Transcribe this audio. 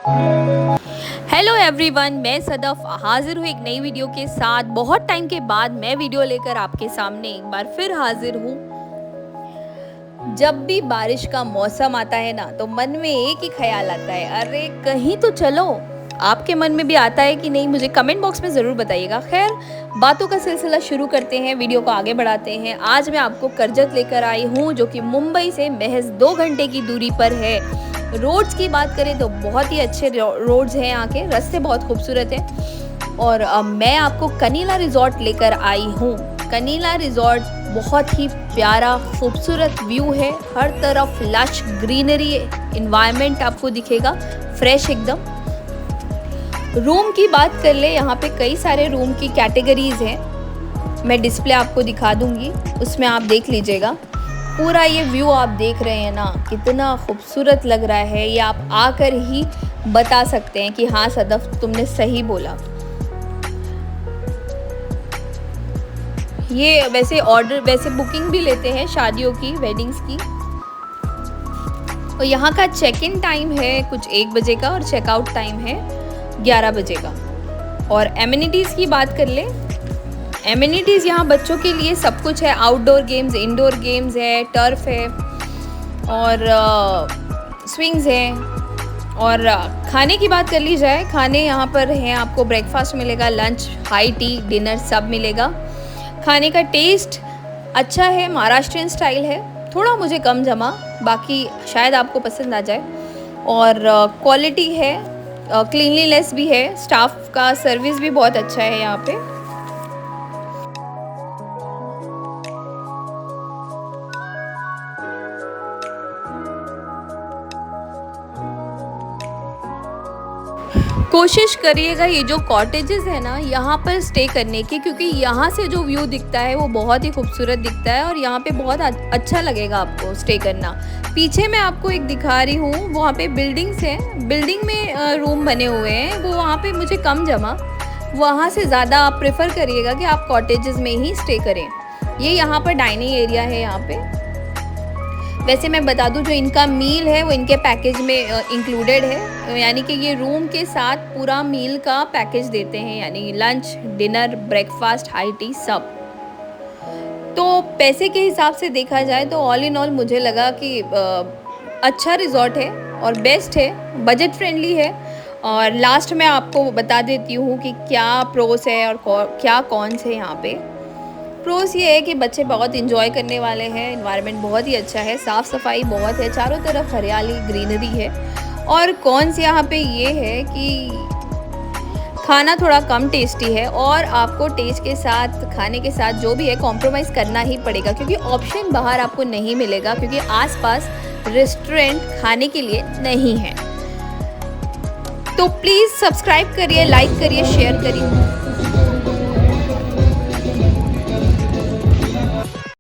Hello everyone, मैं सदफ हाजिर हूँ एक नई वीडियो के साथ। बहुत टाइम के बाद मैं वीडियो लेकर आपके सामने एक बार फिर हाजिर हूँ। जब भी बारिश का मौसम आता है ना, तो मन में एक ही ख्याल आता है, अरे कहीं तो चलो। आपके मन में भी आता है कि नहीं? मुझे कमेंट बॉक्स में ज़रूर बताइएगा। खैर, बातों का सिलसिला शुरू करते हैं, वीडियो को आगे बढ़ाते हैं। आज मैं आपको करजत लेकर आई हूँ, जो कि मुंबई से महज 2 घंटे की दूरी पर है। रोड्स की बात करें तो बहुत ही अच्छे रोड्स हैं, यहाँ के रास्ते बहुत खूबसूरत हैं। और मैं आपको कनीला रिजॉर्ट लेकर आई हूँ। कनीला रिजॉर्ट बहुत ही प्यारा खूबसूरत व्यू है, हर तरफ लश ग्रीनरी इन्वायरमेंट आपको दिखेगा, फ्रेश एकदम। रूम की बात कर ले, यहाँ पे कई सारे रूम की कैटेगरीज हैं। मैं डिस्प्ले आपको दिखा दूंगी, उसमें आप देख लीजिएगा। पूरा ये व्यू आप देख रहे हैं ना, कितना खूबसूरत लग रहा है। ये आप आकर ही बता सकते हैं कि हाँ सदफ, तुमने सही बोला। ये वैसे बुकिंग भी लेते हैं शादियों की, वेडिंग्स की। और यहाँ का चेक इन टाइम है कुछ 1 बजे का और चेकआउट टाइम है 11 बजे का। और एमिनिटीज़ की बात कर ले, एमिनिटीज़ यहाँ बच्चों के लिए सब कुछ है। आउटडोर गेम्स, इंडोर गेम्स है, टर्फ है और स्विंग्स हैं। और खाने की बात कर ली जाए, खाने यहाँ पर हैं, आपको ब्रेकफास्ट मिलेगा, लंच, हाई टी, डिनर सब मिलेगा। खाने का टेस्ट अच्छा है, महाराष्ट्रियन स्टाइल है, थोड़ा मुझे कम जमा, बाकी शायद आपको पसंद आ जाए। और क्वालिटी है, क्लीनलीनेस भी है, स्टाफ का सर्विस भी बहुत अच्छा है यहाँ पे। कोशिश करिएगा ये जो कॉटेजेस है ना, यहाँ पर स्टे करने की, क्योंकि यहाँ से जो व्यू दिखता है वो बहुत ही खूबसूरत दिखता है और यहाँ पे बहुत अच्छा लगेगा आपको स्टे करना। पीछे मैं आपको एक दिखा रही हूँ, वहाँ पे बिल्डिंग्स हैं, बिल्डिंग में रूम बने हुए हैं, वो वहाँ पे मुझे कम जमा। वहाँ से ज़्यादा आप प्रेफर करिएगा कि आप कॉटेजेस में ही स्टे करें। ये यहाँ पर डाइनिंग एरिया है यहाँ पे। वैसे मैं बता दूं, जो इनका मील है वो इनके पैकेज में इंक्लूडेड है, यानी कि ये रूम के साथ पूरा मील का पैकेज देते हैं, यानी lunch, dinner, breakfast, high tea सब। तो पैसे के हिसाब से देखा जाए तो ऑल इन ऑल मुझे लगा कि अच्छा रिजॉर्ट है और बेस्ट है, बजट फ्रेंडली है। और लास्ट में आपको बता देती हूँ कि क्या प्रोस है और क्या कॉन्स है यहाँ पे। प्रोस ये है कि बच्चे बहुत इंजॉय करने वाले हैं, इन्वायरमेंट बहुत ही अच्छा है, साफ़ सफाई बहुत है, चारों तरफ हरियाली ग्रीनरी है। और कौन से यहाँ पे ये है कि खाना थोड़ा कम टेस्टी है और आपको टेस्ट के साथ, खाने के साथ जो भी है कॉम्प्रोमाइज़ करना ही पड़ेगा, क्योंकि ऑप्शन बाहर आपको नहीं मिलेगा, क्योंकि आसपास रेस्टोरेंट खाने के लिए नहीं है। तो प्लीज़ सब्सक्राइब करिए, लाइक करिए, शेयर करिए।